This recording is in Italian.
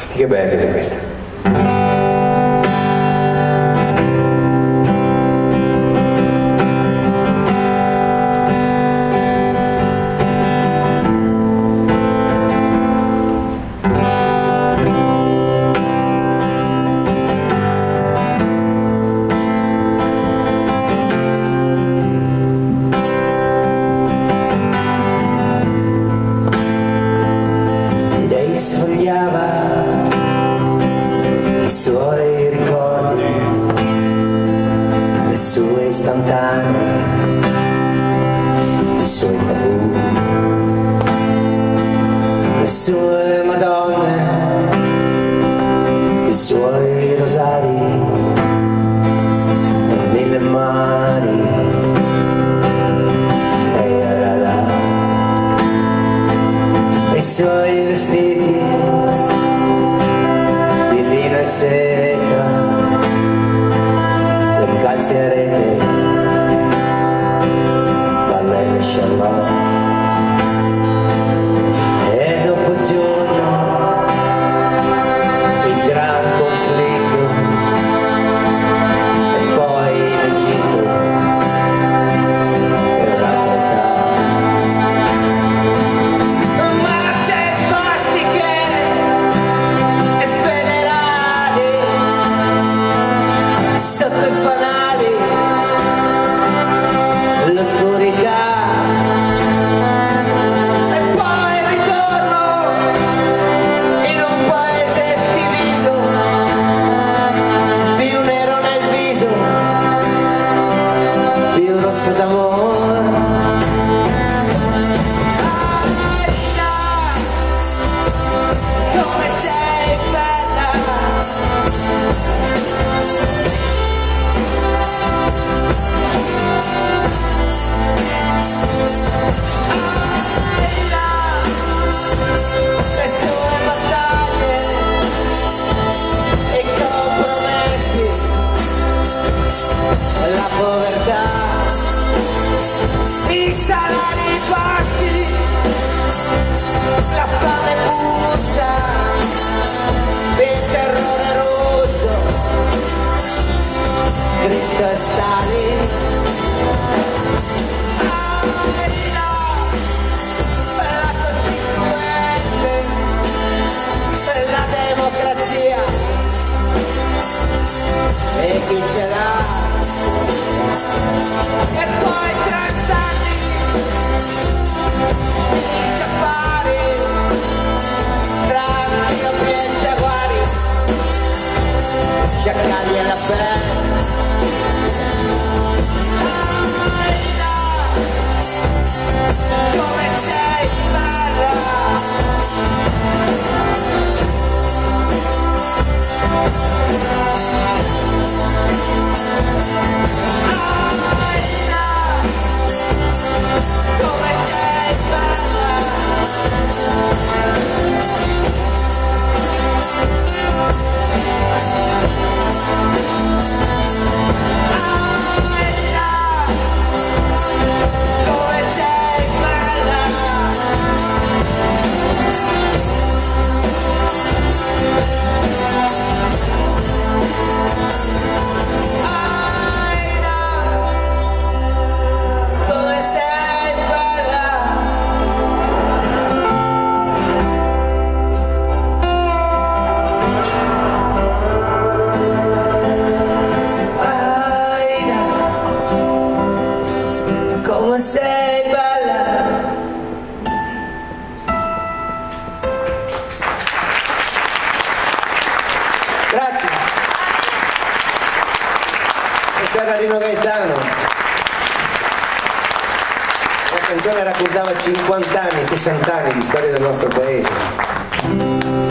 Senti che bella che è questa. Sfogliava i suoi ricordi, le sue istantanee, i suoi tabù, le sue madonne, i suoi rosari e mille mari. I suoi vestiti di lino e seta, le calze a rete, balle e Charlotte. E dopo giugno il gran conflitto, e poi l'Egitto e un'altra età. Sotto i fanali, l'oscurità, e poi il ritorno in un paese diviso, più nero nel viso, più rosso d'amore. Come sei bella, le sue battaglie e compromessi, la povertà, i salari bassi, la fame bussa, il terrore rosso, Cristo e Stalin. E chi ce l'ha? E poi 30 anni di sciaffari tra Antiopi e Giaguari, sciacalli alla pelle. Come sei bella, come sei bella. Grazie. Questo era Rino Gaetano. La canzone raccontava 50 anni, 60 anni di storia del nostro paese.